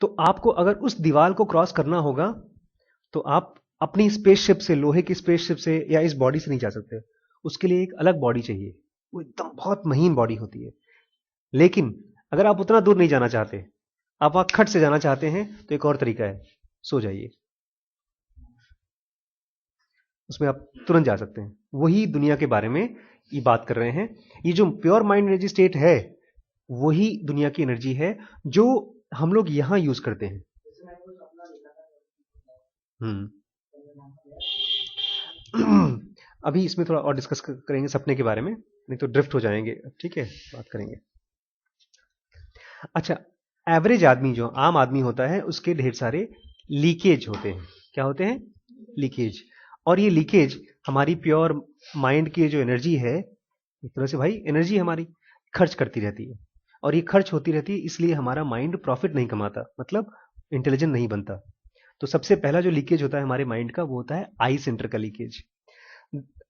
तो आपको अगर उस दीवार को क्रॉस करना होगा तो आप अपनी स्पेसशिप से, लोहे की स्पेसशिप से या इस बॉडी से नहीं जा सकते। उसके लिए एक अलग बॉडी चाहिए, वो एकदम बहुत महीन बॉडी होती है। लेकिन अगर आप उतना दूर नहीं जाना चाहते, आप वहां खट से जाना चाहते हैं, तो एक और तरीका है, सो जाइए, उसमें आप तुरंत जा सकते हैं। वही दुनिया के बारे में ये बात कर रहे हैं। ये जो प्योर माइंड एनर्जी स्टेट है, वही दुनिया की एनर्जी है जो हम लोग यहां यूज करते हैं। हम्म। अभी इसमें थोड़ा और डिस्कस करेंगे सपने के बारे में, नहीं तो ड्रिफ्ट हो जाएंगे। ठीक है, बात करेंगे। अच्छा, एवरेज आदमी, जो आम आदमी होता है, उसके ढेर सारे लीकेज होते हैं। क्या होते हैं? लीकेज। और ये लीकेज हमारी प्योर माइंड की जो एनर्जी है, एक तरह से भाई एनर्जी हमारी खर्च करती रहती है। और ये खर्च होती रहती है, इसलिए हमारा माइंड प्रॉफिट नहीं कमाता, मतलब इंटेलिजेंट नहीं बनता। तो सबसे पहला जो लीकेज होता है हमारे माइंड का, वो होता है आई सेंटर का leakage.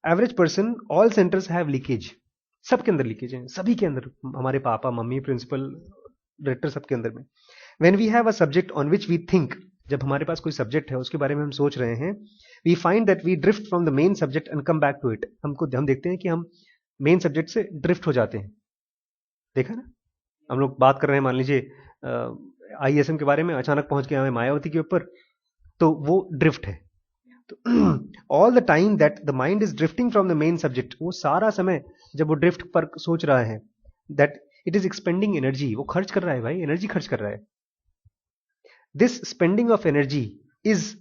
Average person, all centres have leakage. सबके अंदर लीकेज है, सभी के अंदर, हमारे पापा मम्मी प्रिंसिपल डायरेक्टर सबके अंदर में। When we have a subject on which we think, जब हमारे पास कोई सब्जेक्ट है उसके बारे में हम सोच रहे हैं, we find that we drift from the main subject and come back to it. हम देखते हैं कि हम मेन सब्जेक्ट से ड्रिफ्ट हो जाते हैं। देखा ना, हम लोग बात कर रहे हैं, मान लीजिए आईएसएम के बारे में, अचानक पहुंच गए हमें मायावती के ऊपर, तो वो ड्रिफ्ट है। तो all the time that the mind is drifting from the main subject, वो सारा समय जब वो ड्रिफ्ट पर सोच रहा है, that it is expanding energy, वो खर्च कर रहा है भाई, एनर्जी खर्च कर रहा है। This spending of energy is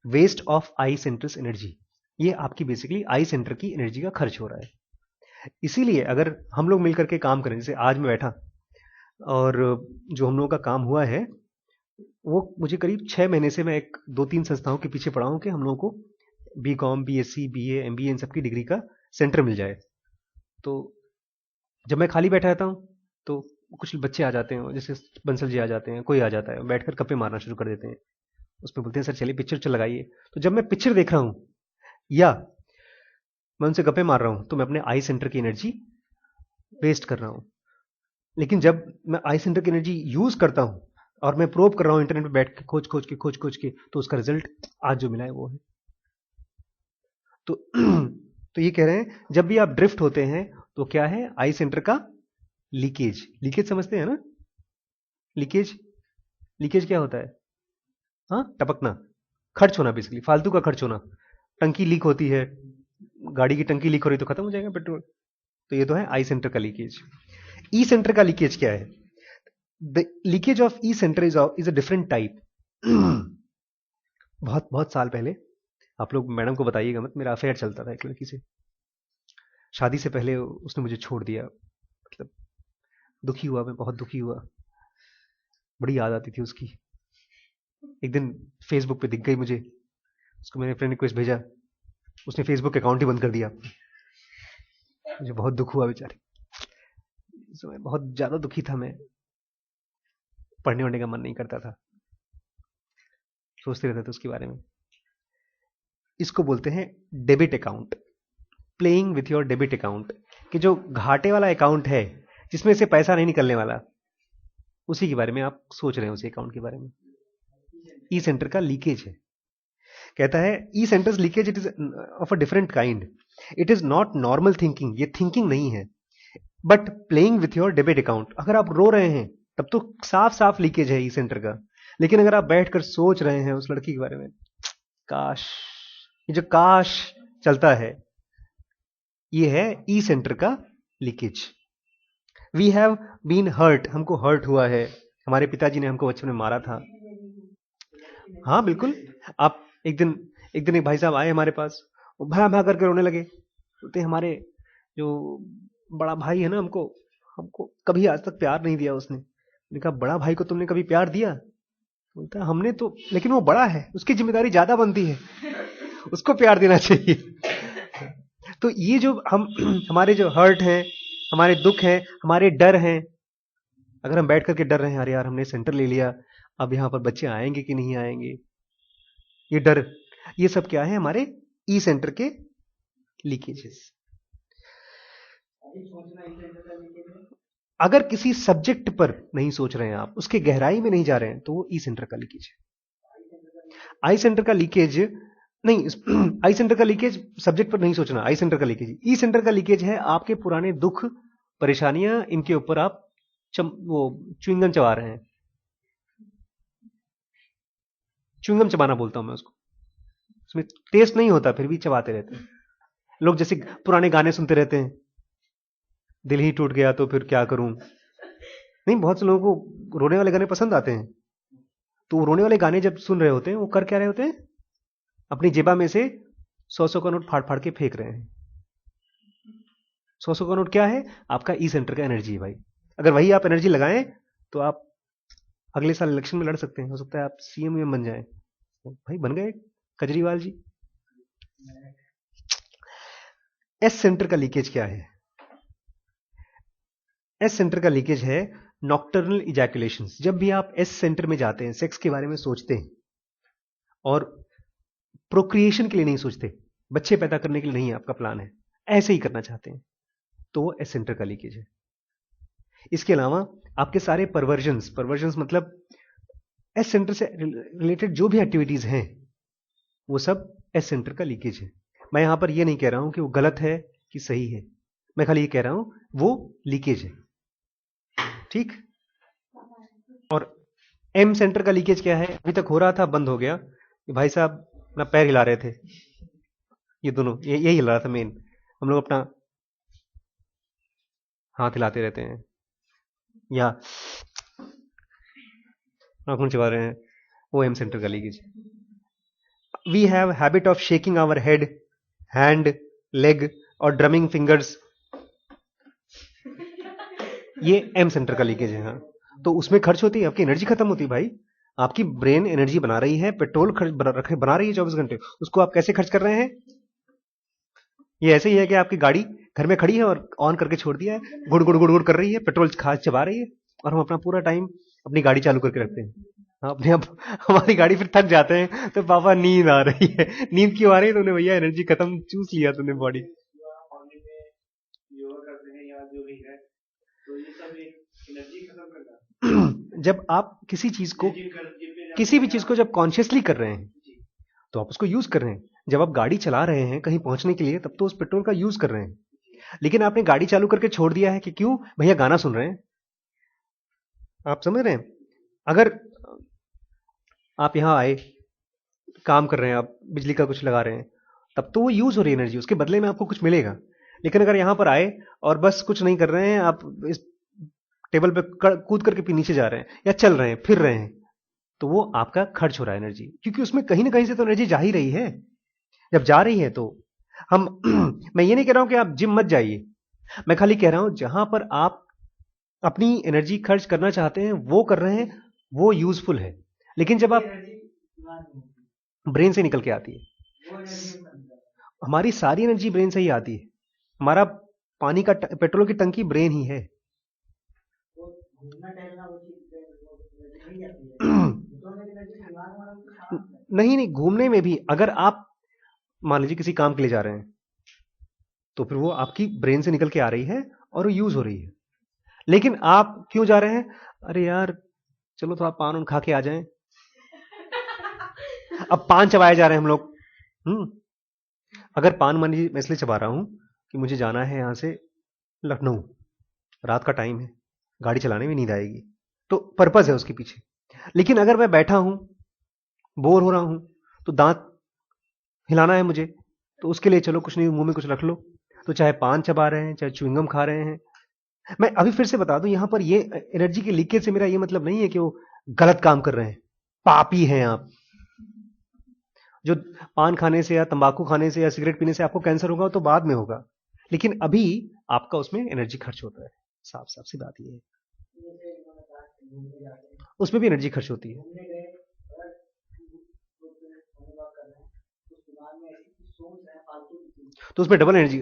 waste of eye centres energy. ये आपकी बेसिकली आई सेंटर की एनर्जी का खर्च हो रहा है। इसीलिए अगर हम लोग मिलकर के काम करें, जैसे आज मैं बैठा और जो हम लोगों का काम हुआ है, वो मुझे करीब 6 महीने से मैं एक 2-3 संस्थाओं के पीछे पड़ा हूं कि हम लोगों को बीकॉम, बीएससी, बीए, एमबीए इन सबकी डिग्री का सेंटर मिल जाए। तो जब मैं खाली बैठा रहता हूँ तो कुछ बच्चे आ जाते हैं, जैसे बंसल जी आ जाते हैं, कोई आ जाता है, बैठकर गप्पे मारना शुरू कर देते हैं। उसमें बोलते हैं सर चलिए पिक्चर चल लगाइए। तो जब मैं पिक्चर देख रहा हूं या मैं उनसे गप्पे मार रहा हूं, तो मैं अपने आई सेंटर की एनर्जी वेस्ट कर रहा हूं। लेकिन जब मैं आई सेंटर की एनर्जी यूज करता हूं और मैं प्रोब कर रहा हूं इंटरनेट पे बैठ के, खोज के, तो उसका रिजल्ट आज जो मिला है वो है। तो तो ये कह रहे हैं जब भी आप ड्रिफ्ट होते हैं तो क्या है? आई सेंटर का लीकेज। लीकेज समझते हैं ना? लीकेज, लीकेज क्या होता है? हाँ, टपकना, खर्च होना, बेसिकली फालतू का खर्च होना। टंकी लीक होती है, गाड़ी की टंकी लीक हो रही तो खत्म हो जाएगा पेट्रोल। तो ये तो है आई सेंटर का लीकेज। ई सेंटर का लीकेज क्या है? The leakage of E centre is a different type. बहुत बहुत साल पहले, आप लोग मैडम को बताइएगा मत, मेरा अफेयर चलता था एक लड़की से। शादी से पहले उसने मुझे छोड़ दिया, मतलब दुखी हुआ, मैं बहुत दुखी हुआ, बड़ी याद आती थी उसकी। एक दिन फेसबुक पे दिख गई मुझे, उसको मैंने फ्रेंड रिक्वेस्ट भेजा, उसने फेसबुक अकाउंट ही बंद कर दिया। मुझे बहुत दुख हुआ बेचारे, इस समय बहुत ज्यादा दुखी था मैं, पढ़ने वढ़ने का मन नहीं करता था, सोचते रहते थे उसके बारे में। इसको बोलते हैं debit account, playing with your debit account, कि जो घाटे वाला अकाउंट है जिसमें से पैसा नहीं निकलने वाला, उसी के बारे में आप सोच रहे हैं, उसी अकाउंट के बारे में। ई सेंटर का लीकेज है। कहता है e centres leakage it is of a different kind, it is not normal thinking, ये थिंकिंग नहीं है, but playing with your debit account. अगर आप रो रहे हैं तब तो साफ साफ लीकेज है ई सेंटर का। लेकिन अगर आप बैठकर सोच रहे हैं उस लड़की के बारे में, काश, ये जो काश चलता है, ये है ई सेंटर का leakage. We have been hurt, हमको हर्ट हुआ है, हमारे पिताजी ने हमको बचपन में मारा था। हाँ बिल्कुल। आप एक दिन एक भाई साहब आए हमारे पास, वो भा भा करके रोने लगे, बोलते हमारे जो बड़ा भाई है ना, हमको हमको कभी आज तक प्यार नहीं दिया उसने। मैंने कहा बड़ा भाई को तुमने कभी प्यार दिया? बोलता हमने तो, लेकिन वो बड़ा है, उसकी जिम्मेदारी ज्यादा बनती है, उसको प्यार देना चाहिए। तो ये जो हम हमारे जो हर्ट हैं, हमारे दुख हैं, हमारे डर हैं, अगर हम बैठ करके डर रहे हैं, अरे यार हमने सेंटर ले लिया, अब यहाँ पर बच्चे आएंगे कि नहीं आएंगे, ये डर, ये सब क्या है? हमारे ई सेंटर के लीकेजेस। अगर किसी सब्जेक्ट पर नहीं सोच रहे हैं आप, उसके गहराई में नहीं जा रहे हैं, तो वो ई सेंटर का लीकेज है। आई सेंटर का लीकेज नहीं, आई सेंटर का लीकेज सब्जेक्ट पर नहीं सोचना, आई सेंटर का लीकेज। ई सेंटर का लीकेज है आपके पुराने दुख परेशानियां, इनके ऊपर आप वो च्युइंगम चबा रहे हैं। च्युइंगम चबाना बोलता हूं मैं उसको, उसमें टेस्ट नहीं होता फिर भी चबाते रहते हैं लोग। जैसे पुराने गाने सुनते रहते हैं, दिल ही टूट गया तो फिर क्या करूं। नहीं, बहुत से लोगों को रोने वाले गाने पसंद आते हैं, तो वो रोने वाले गाने जब सुन रहे होते हैं, वो कर क्या रहे होते हैं, अपनी जेबा में से 100 का नोट फाड़ फाड़ के फेंक रहे हैं। 100 का नोट क्या है, आपका ई सेंटर का एनर्जी है भाई। अगर वही आप एनर्जी लगाएं तो आप अगले साल इलेक्शन में लड़ सकते हैं, हो सकता है आप सीएम बन जाएं। भाई बन गए केजरीवाल जी। एस सेंटर का लीकेज क्या है? एस सेंटर का लीकेज है नॉक्टर्नल इजैकुलेशंस। जब भी आप एस सेंटर में जाते हैं, सेक्स के बारे में सोचते हैं और प्रोक्रिएशन के लिए नहीं सोचते, बच्चे पैदा करने के लिए नहीं आपका प्लान है, ऐसे ही करना चाहते हैं, तो वो एस सेंटर का लीकेज है। इसके अलावा आपके सारे परवर्जन्स मतलब एस सेंटर से रिलेटेड जो भी एक्टिविटीज हैं, वो सब एस सेंटर का लीकेज है। मैं यहां पर यह नहीं कह रहा हूं कि वो गलत है कि सही है, मैं खाली ये कह रहा हूं वो लीकेज है, ठीक। और एम सेंटर का लीकेज क्या है? अभी तक हो रहा था, बंद हो गया। भाई साहब अपना पैर हिला रहे थे, ये दोनों यही हिला रहा था मेन। हम लोग अपना हाथ हिलाते रहते हैं या नाखून चबा रहे हैं, वो एम सेंटर का leakage. We have habit of shaking our head, hand, leg और ड्रमिंग फिंगर्स, ये एम सेंटर का लीकेज है। हाँ, तो उसमें खर्च होती है, आपकी एनर्जी खत्म होती है भाई। आपकी ब्रेन एनर्जी बना रही है, पेट्रोल बना रही है 24 घंटे, उसको आप कैसे खर्च कर रहे हैं? ये ऐसे ही है कि आपकी गाड़ी घर में खड़ी है और ऑन करके छोड़ दिया है, गुड़ गुड़ गुड़ गुड़ कर रही है, पेट्रोल खास चबा रही है, और हम अपना पूरा टाइम अपनी गाड़ी चालू करके रखते हैं। हाँ, अपने आप हमारी गाड़ी फिर थक जाते हैं, तो पापा नींद आ रही है। नींद क्यों आ रही है? तूने भैया एनर्जी खत्म, चूस लिया तूने बॉडी। जब आप किसी चीज को, किसी भी चीज को जब कॉन्शियसली कर रहे हैं, तो आप उसको यूज कर रहे हैं। जब आप गाड़ी चला रहे हैं कहीं पहुंचने के लिए, तब तो उस पेट्रोल का यूज कर रहे हैं। लेकिन आपने गाड़ी चालू करके छोड़ दिया है कि क्यों? भैया गाना सुन रहे हैं। आप समझ रहे हैं? अगर आप यहां आए, काम कर रहे हैं, आप बिजली का कुछ लगा रहे हैं, तब तो वो यूज हो रही है एनर्जी, उसके बदले में आपको कुछ मिलेगा। लेकिन अगर यहां पर आए और बस कुछ नहीं कर रहे हैं, आप इस टेबल पे कूद करके नीचे जा रहे हैं या चल रहे हैं, फिर रहे हैं, तो वो आपका खर्च हो रहा है एनर्जी, क्योंकि उसमें कहीं ना कहीं से तो एनर्जी जा ही रही है। जब जा रही है तो हम मैं ये नहीं कह रहा हूं कि आप जिम मत जाइए, मैं खाली कह रहा हूं जहां पर आप अपनी एनर्जी खर्च करना चाहते हैं वो कर रहे हैं, वो यूजफुल है। लेकिन जब आप ब्रेन से निकल के आती है, हमारी सारी एनर्जी ब्रेन से ही आती है। हमारा पानी का पेट्रोल की टंकी ब्रेन ही है। नहीं नहीं, घूमने में भी अगर आप मान लीजिए किसी काम के लिए जा रहे हैं, तो फिर वो आपकी ब्रेन से निकल के आ रही है और वो यूज हो रही है। लेकिन आप क्यों जा रहे हैं? अरे यार चलो थोड़ा पान उन खा के आ जाएं। अब पान चबाए जा रहे हैं हम लोग। अगर पान मान लीजिए मैं इसलिए चबा रहा हूं कि मुझे जाना है यहां से लखनऊ, रात का टाइम है, गाड़ी चलाने में नींद आएगी, तो पर्पज है उसके पीछे। लेकिन अगर मैं बैठा हूं, बोर हो रहा हूं, तो दांत हिलाना है मुझे, तो उसके लिए चलो कुछ नहीं, मुंह में कुछ रख लो, तो चाहे पान चबा रहे हैं, चाहे च्युइंगम खा रहे हैं। मैं अभी फिर से बता दूं, यहां पर ये एनर्जी के लीकेज से मेरा ये मतलब नहीं है कि वो गलत काम कर रहे हैं, पापी हैं आप। जो पान खाने से या तंबाकू खाने से या सिगरेट पीने से आपको कैंसर होगा तो बाद में होगा, लेकिन अभी आपका उसमें एनर्जी खर्च होता है। साफ साफ सी बात ये है, उसमें भी एनर्जी खर्च होती है। तो उसमें डबल एनर्जी,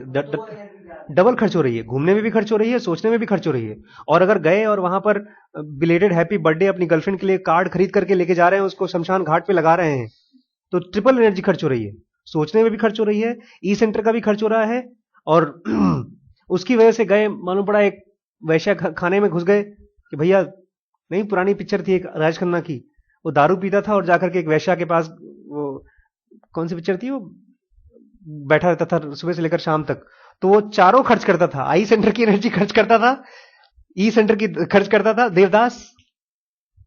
डबल खर्च हो रही है, घूमने में भी खर्च हो रही है, सोचने में भी खर्च हो रही है। और अगर गए और वहां पर बिलेटेड हैप्पी बर्थडे अपनी गर्लफ्रेंड के लिए कार्ड खरीद करके लेके जा रहे हैं, उसको शमशान घाट पे लगा रहे हैं, तो ट्रिपल एनर्जी खर्च हो रही है। सोचने में भी खर्च हो रही है, ई सेंटर का भी खर्च हो रहा है, और उसकी वजह से गए, मालूम पड़ा एक वैश्या खाने में घुस गए कि भैया, नहीं पुरानी पिक्चर थी एक राज खन्ना की, वो दारू पीता था और जाकर के एक वैश्या के पास, वो कौन सी पिक्चर थी, वो बैठा रहता था सुबह से लेकर शाम तक, तो वो चारों खर्च करता था, आई सेंटर की एनर्जी खर्च करता था, ई सेंटर की खर्च करता था।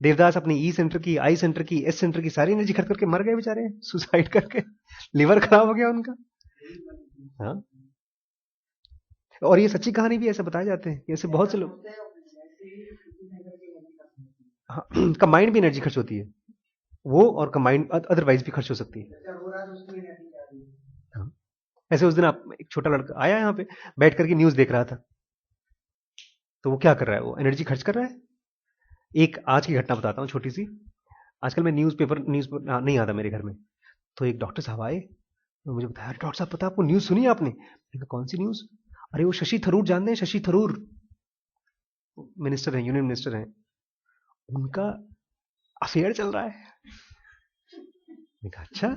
देवदास अपनी ई सेंटर की, आई सेंटर की, एस सेंटर की सारी एनर्जी खर्च करके मर गए बेचारे, सुसाइड करके, लिवर खराब हो गया उनका। हाँ, और ये सच्ची कहानी भी ऐसे बताए जाते हैं, ऐसे बहुत से लोग। हाँ, कंबाइंड भी एनर्जी खर्च होती है वो, और कंबाइंड अदरवाइज भी खर्च हो सकती है। हाँ। ऐसे उस दिन आप, एक छोटा लड़का आया यहाँ पे, बैठ करके न्यूज देख रहा था, तो वो क्या कर रहा है, वो एनर्जी खर्च कर रहा है। एक आज की घटना बताता हूँ छोटी सी। आजकल मैं न्यूज नहीं आता मेरे घर में, तो एक डॉक्टर साहब आए, तो मुझे बताया, डॉक्टर साहब पता आपको न्यूज सुनी आपने? मैंने कहा कौन सी न्यूज? अरे वो शशि थरूर जानते हैं, शशि थरूर मिनिस्टर हैं, यूनियन मिनिस्टर हैं, उनका अफेयर चल रहा है। मैंने कहा अच्छा,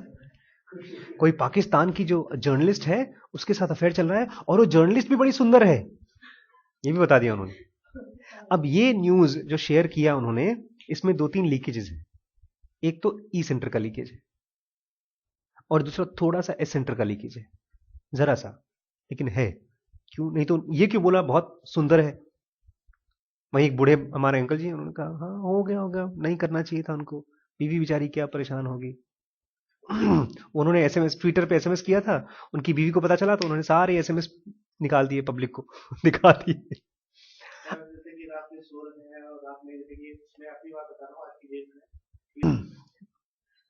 कोई पाकिस्तान की जो जर्नलिस्ट है उसके साथ अफेयर चल रहा है, और वो जर्नलिस्ट भी बड़ी सुंदर है, ये भी बता दिया उन्होंने। अब ये न्यूज जो शेयर किया उन्होंने, इसमें 2-3 लीकेजेस हैं। एक तो ई सेंटर का लीकेज है, और दूसरा थोड़ा सा एस सेंटर का लीकेज है, जरा सा, लेकिन है। क्यों नहीं, तो ये क्यों बोला बहुत सुंदर है? वहीं एक बूढ़े हमारे अंकल जी, उन्होंने कहा हाँ हो गया, नहीं करना चाहिए था उनको, बीवी बेचारी क्या परेशान होगी। उन्होंने एसएमएस, ट्विटर पे एसएमएस किया था, उनकी बीवी को पता चला तो उन्होंने सारे एसएमएस निकाल दिए, पब्लिक को दिखा दिए।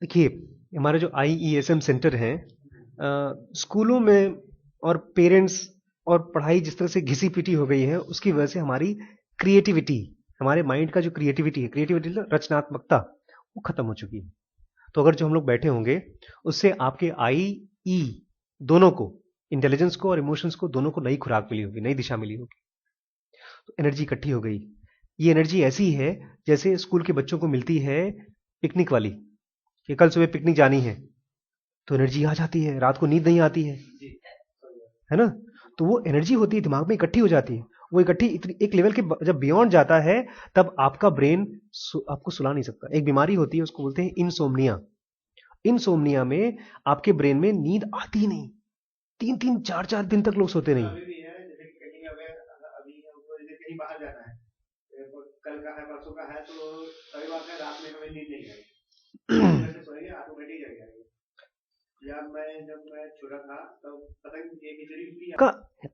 देखिए, हमारे जो आईईएसएम सेंटर हैं, स्कूलों में और पेरेंट्स और पढ़ाई जिस तरह से घिसी पिटी हो गई है, उसकी वजह से हमारी क्रिएटिविटी, हमारे माइंड का जो क्रिएटिविटी है, क्रिएटिविटी रचनात्मकता, वो खत्म हो चुकी है। तो अगर जो हम लोग बैठे होंगे, उससे आपके आई ई दोनों को, इंटेलिजेंस को और इमोशंस को, दोनों को नई खुराक मिली होगी, नई दिशा मिली होगी, तो एनर्जी इकट्ठी हो गई। ये एनर्जी ऐसी है जैसे स्कूल के बच्चों को मिलती है पिकनिक वाली, कि कल सुबह पिकनिक जानी है, तो एनर्जी आ जाती है, रात को नींद नहीं आती है ना? तो वो एनर्जी होती है, दिमाग में इकट्ठी हो जाती है। वो इकट्ठी एक लेवल के जब बियॉन्ड जाता है, तब आपका ब्रेन आपको सुला नहीं सकता। एक बीमारी होती है, उसको बोलते हैं इंसोम्निया। इंसोम्निया में आपके ब्रेन में नींद आती नहीं, 3-3, 4-4 दिन तक लोग सोते नहीं। कल का है, परसों का है, तो रविवार का रात में हमें नींद नहीं आई, सोएंगे ऑटोमेटिक जग जाएंगे। यार जब मैं छोटा था तब पता नहीं खिचड़ी का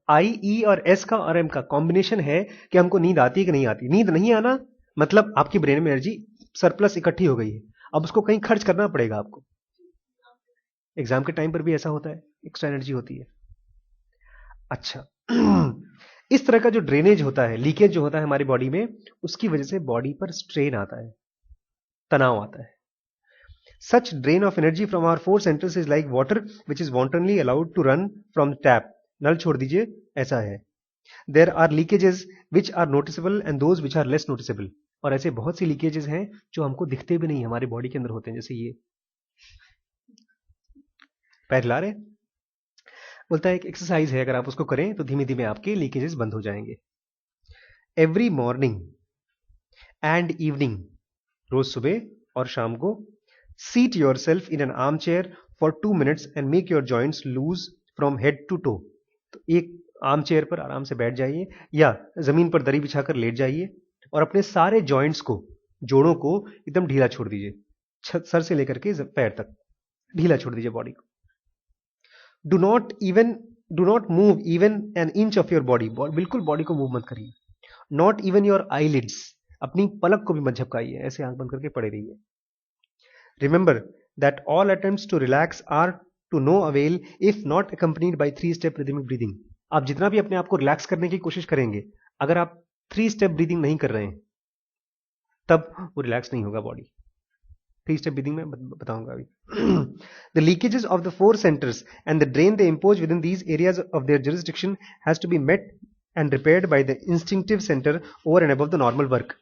आई ई और एस का और एम का कॉम्बिनेशन है कि हमको नींद आती है कि नहीं आती। नींद नहीं आना मतलब आपकी ब्रेन में एनर्जी सरप्लस इकट्ठी हो गई है, अब उसको कहीं खर्च करना पड़ेगा आपको। एग्जाम के टाइम पर भी ऐसा होता है, एक्स्ट्रा एनर्जी होती है। अच्छा, इस तरह का जो ड्रेनेज होता है, लीकेज जो होता है हमारी बॉडी में, उसकी वजह से बॉडी पर स्ट्रेन आता है, तनाव आता है। Such drain of energy from our 4 centers is like water which is wantonly allowed to run from tap. नल छोड़ दीजिए, ऐसा है। There are leakages which are noticeable and those which are less noticeable. और ऐसे बहुत सी लीकेजेस हैं जो हमको दिखते भी नहीं, हमारे बॉडी के अंदर होते हैं। जैसे ये पैर हिला रहे, बोलता है एक एक्सरसाइज है, अगर आप उसको करें तो धीमे धीमे आपके लीकेजेस बंद हो जाएंगे। एवरी मॉर्निंग एंड इवनिंग, रोज सुबह और शाम को, seat yourself in an armchair for 2 minutes and make your joints loose from head to toe. तो एक आर्म चेयर पर आराम से बैठ जाइए या जमीन पर दरी बिछाकर लेट जाइए और अपने सारे जॉइंट्स को, जोड़ों को एकदम ढीला छोड़ दीजिए, सर से लेकर के पैर तक ढीला छोड़ दीजिए बॉडी को। Do not move even an inch of your body, बिल्कुल बॉडी को मूव मत करिए। नॉट इवन योर आईलिड्स, अपनी पलक को भी मत झपकाइए, ऐसे आंख बंद करके पड़े रहिए। Remember that all attempts to relax are to no avail if not accompanied by 3-step rhythmic breathing. आप जितना भी अपने आप को रिलैक्स करने की कोशिश करेंगे, अगर आप 3-step ब्रीदिंग नहीं कर रहे हैं, तब वो रिलैक्स नहीं होगा बॉडी। 3-step ब्रीदिंग में बताऊंगा अभी। The leakages of the 4 centers and the drain they impose within these areas of their jurisdiction has to be met and repaired by the instinctive center over and above the normal work.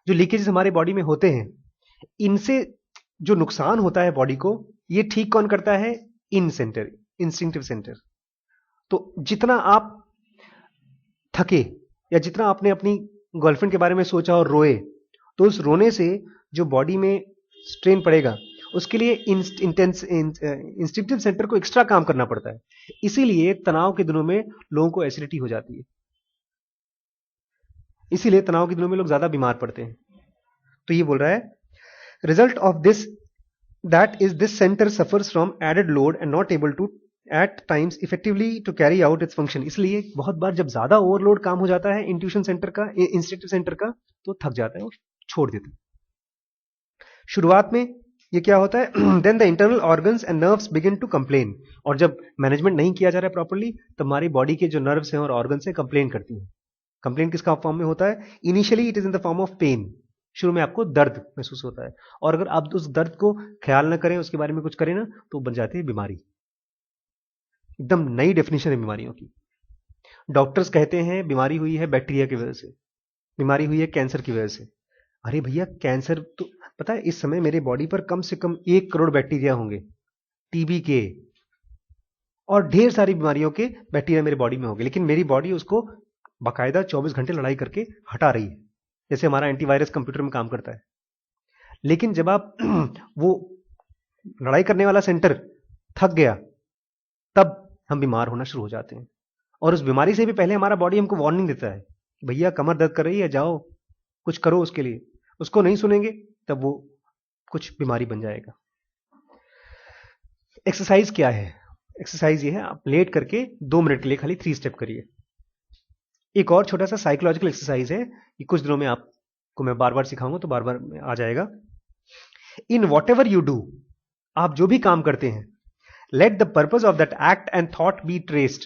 जो leakages हमारे body में होते हैं, इनसे जो नुकसान होता है बॉडी को, ये ठीक कौन करता है? इन सेंटर, इंस्टिंक्टिव सेंटर। तो जितना आप थके, या जितना आपने अपनी गर्लफ्रेंड के बारे में सोचा और रोए, तो उस रोने से जो बॉडी में स्ट्रेन पड़ेगा उसके लिए इंस्टिंक्टिव सेंटर को एक्स्ट्रा काम करना पड़ता है। इसीलिए तनाव के दिनों में लोगों को एसिडिटी हो जाती है, इसीलिए तनाव के दिनों में लोग ज्यादा बीमार पड़ते हैं। तो ये बोल रहा है result of this that is this centre suffers from added load and not able to at times effectively to carry out its function. इसलिए बहुत बार जब ज्यादा ओवरलोड काम हो जाता है इंट्यूशन सेंटर का, इंस्टिंक्टिव सेंटर का, तो थक जाता है और छोड़ देता है। शुरुआत में ये क्या होता है, then the internal organs and nerves begin to complain. और जब मैनेजमेंट नहीं किया जा रहा है प्रॉपर्ली, तो हमारी बॉडी के जो नर्व्स हैं और ऑर्गन्स हैं कंप्लेन करती हैं। कंप्लेन किसका फॉर्म में होता है? Initially it is in the form of pain. शुरू में आपको दर्द महसूस होता है, और अगर आप उस दर्द को ख्याल ना करें, उसके बारे में कुछ करें ना, तो बन जाती है बीमारी। एकदम नई डेफिनेशन है बीमारियों की। डॉक्टर्स कहते हैं बीमारी हुई है बैक्टीरिया की वजह से, बीमारी हुई है कैंसर की वजह से। अरे भैया, कैंसर तो पता है इस समय मेरे बॉडी पर कम से कम 1 करोड़ बैक्टीरिया होंगे, टीबी के और ढेर सारी बीमारियों के बैक्टीरिया मेरे बॉडी में होंगे, लेकिन मेरी बॉडी उसको बाकायदा 24 घंटे लड़ाई करके हटा रही है, जैसे हमारा एंटीवायरस कंप्यूटर में काम करता है। लेकिन जब आप वो लड़ाई करने वाला सेंटर थक गया, तब हम बीमार होना शुरू हो जाते हैं। और उस बीमारी से भी पहले हमारा बॉडी हमको वार्निंग देता है, भैया कमर दर्द कर रही है, जाओ कुछ करो उसके लिए। उसको नहीं सुनेंगे तब वो कुछ बीमारी बन जाएगा। एक्सरसाइज क्या है? एक्सरसाइज ये है, आप लेट करके 2 मिनट के लिए खाली 3 स्टेप करिए। एक और छोटा सा साइकोलॉजिकल एक्सरसाइज है, ये कुछ दिनों में आपको मैं बार बार सिखाऊंगा तो बार बार आ जाएगा। In what ever you do, आप जो भी काम करते हैं, let the purpose of that act and thought be traced.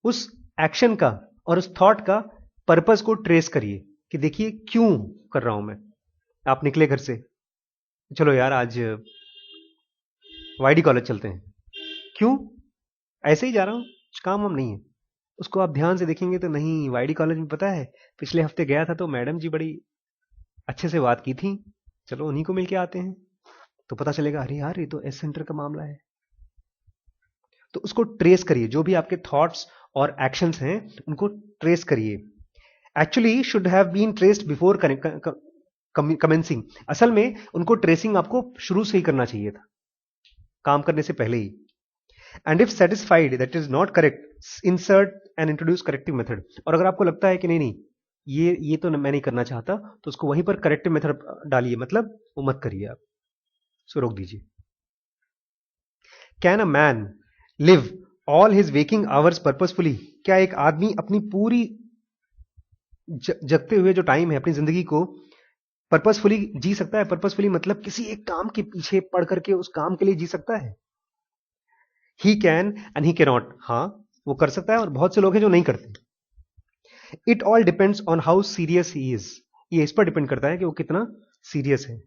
उस एक्शन का और उस थॉट का पर्पज को ट्रेस करिए कि देखिए क्यों कर रहा हूं मैं। आप निकले घर से, चलो यार आज वाईडी कॉलेज चलते हैं, क्यों? ऐसे ही जा रहा हूं, कुछ काम हम नहीं है। उसको आप ध्यान से देखेंगे तो नहीं, वाईडी कॉलेज में पता है पिछले हफ्ते गया था तो मैडम जी बड़ी अच्छे से बात की थी, चलो उन्हीं को मिलके आते हैं, तो पता चलेगा अरे यार ये तो एस सेंटर का मामला है। तो उसको ट्रेस करिए, जो भी आपके थॉट्स और एक्शंस हैं उनको ट्रेस करिए। Actually should have been traced before commencing. असल में उनको ट्रेसिंग आपको शुरू से ही करना चाहिए था, काम करने से पहले ही। And if satisfied that is not correct, insert and introduce corrective method. और अगर आपको लगता है कि नहीं ये तो मैं नहीं करना चाहता, तो उसको वहीं पर करेक्टिव मेथड डालिए, मतलब वो मत करिए आप, सो रोक दीजिए। Can a man live all his waking hours purposefully? क्या एक आदमी अपनी पूरी जगते हुए जो टाइम है अपनी जिंदगी को पर्पसफुली जी सकता है? पर्पसफुली मतलब किसी एक काम के पीछे पड़ करके उस काम के लिए जी सकता है? He can and he can not. हाँ, वो कर सकता है और बहुत से लोग हैं जो नहीं करते। It all depends on how serious he is. ये इस पर डिपेंड करता है कि वो कितना सीरियस है।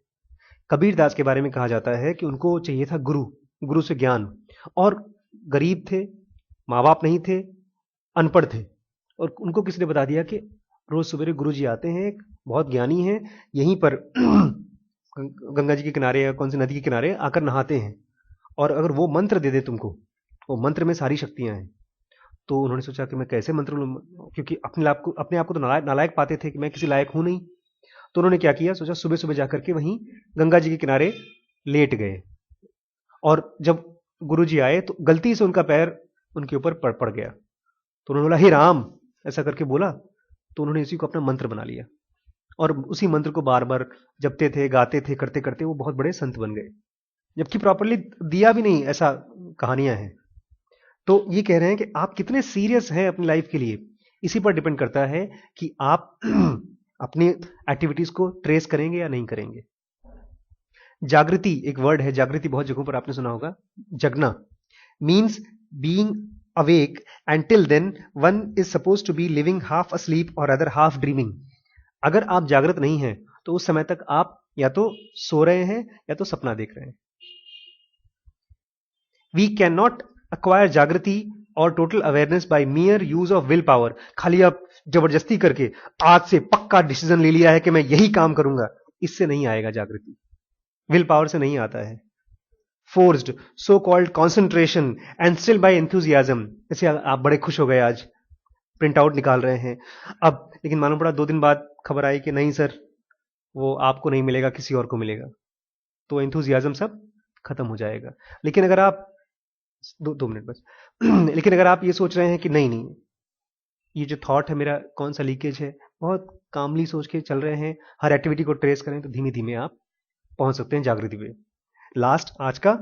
कबीर दास के बारे में कहा जाता है कि उनको चाहिए था गुरु, गुरु से ज्ञान, और गरीब थे, माँ बाप नहीं थे, अनपढ़ थे, और उनको किसी ने बता दिया कि रोज सवेरे गुरु जी आते हैं, बहुत ज्ञानी हैं, यहीं पर गंगा जी के किनारे या कौन सी नदी के किनारे आकर नहाते हैं, और अगर वो मंत्र दे दे तुमको, वो मंत्र में सारी शक्तियां हैं। तो उन्होंने सोचा कि मैं कैसे मंत्र लूं, क्योंकि अपने आप को तो नालायक पाते थे कि मैं किसी लायक हूं नहीं। तो उन्होंने क्या किया, सोचा सुबह सुबह जाकर के वहीं गंगा जी के किनारे लेट गए, और जब गुरु जी आए तो गलती से उनका पैर उनके ऊपर पड़ गया। तो उन्होंने बोला हे राम, ऐसा करके बोला, तो उन्होंने इसी को अपना मंत्र बना लिया, और उसी मंत्र को बार बार जपते थे, गाते थे, करते करते वो बहुत बड़े संत बन गए, जबकि प्रॉपरली दिया भी नहीं, ऐसा कहानियां हैं। तो ये कह रहे हैं कि आप कितने सीरियस हैं अपनी लाइफ के लिए, इसी पर डिपेंड करता है कि आप अपनी एक्टिविटीज को ट्रेस करेंगे या नहीं करेंगे। जागृति एक वर्ड है, जागृति बहुत जगहों पर आपने सुना होगा। जगना means being awake, and till then one is supposed to be living half asleep or rather half dreaming. अगर आप जागृत नहीं हैं तो उस समय तक आप या तो सो रहे हैं या तो सपना देख रहे हैं। We cannot acquire जागृति और total awareness by mere use of will power. खाली आप जबरदस्ती करके आज से पक्का डिसीजन ले लिया है कि मैं यही काम करूंगा, इससे नहीं आएगा जागृति, विल पावर से नहीं आता है। Forced, so called concentration and still by enthusiasm. जैसे आप बड़े खुश हो गए, आज प्रिंट आउट निकाल रहे हैं, अब लेकिन मालूम पड़ा 2 दिन बाद खबर आई कि नहीं सर, वो आपको नहीं मिलेगा, किसी और को मिलेगा, तो एंथुजियाज्म सब खत्म हो जाएगा। लेकिन अगर आप 2 मिनट बस लेकिन अगर आप ये सोच रहे हैं कि नहीं नहीं, ये जो थॉट है मेरा कौन सा लीकेज है, बहुत कामली सोच के चल रहे हैं, हर एक्टिविटी को ट्रेस करें, तो धीमे धीमे आप पहुंच सकते हैं जागृति पे। लास्ट आज का,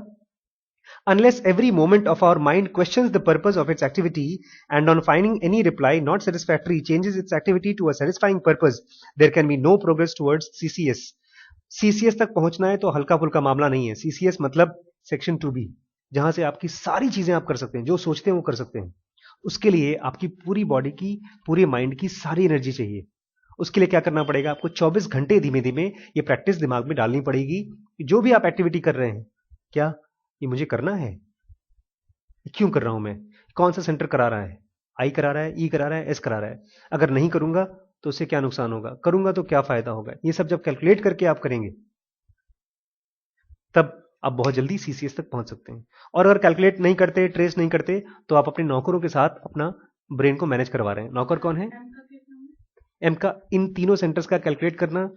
unless every moment of our mind questions the purpose of its activity and on finding any reply not satisfactory changes its activity to a satisfying purpose, there can be no progress towards CCS। CCS तक पहुंचना है तो हल्का फुल्का मामला नहीं है। CCS मतलब सेक्शन 2B, जहां से आपकी सारी चीजें आप कर सकते हैं, जो सोचते हैं वो कर सकते हैं। उसके लिए आपकी पूरी बॉडी की, पूरे माइंड की सारी एनर्जी चाहिए। उसके लिए क्या करना पड़ेगा, आपको 24 घंटे धीमे धीमे ये प्रैक्टिस दिमाग में डालनी पड़ेगी कि जो भी आप एक्टिविटी कर रहे हैं, क्या ये मुझे करना है, क्यों कर रहा हूं मैं, कौन सा सेंटर करा रहा है, आई करा रहा है, ई करा रहा है, एस करा रहा है, अगर नहीं करूंगा तो उससे क्या नुकसान होगा, करूंगा तो क्या फायदा होगा। ये सब जब कैलकुलेट करके आप करेंगे तब आप बहुत जल्दी CCS तक पहुंच सकते हैं। और अगर कैलकुलेट नहीं करते, ट्रेस नहीं करते, तो आप अपने नौकरों के साथ अपना ब्रेन को मैनेज करवा रहे हैं। नौकर कौन है, एम का इन तीनों सेंटर्स का कैलकुलेट करना,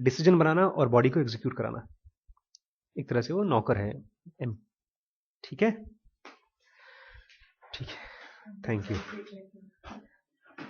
डिसीजन बनाना और बॉडी को एग्जीक्यूट कराना, एक तरह से वो नौकर है एम। ठीक है, ठीक है, थैंक यू।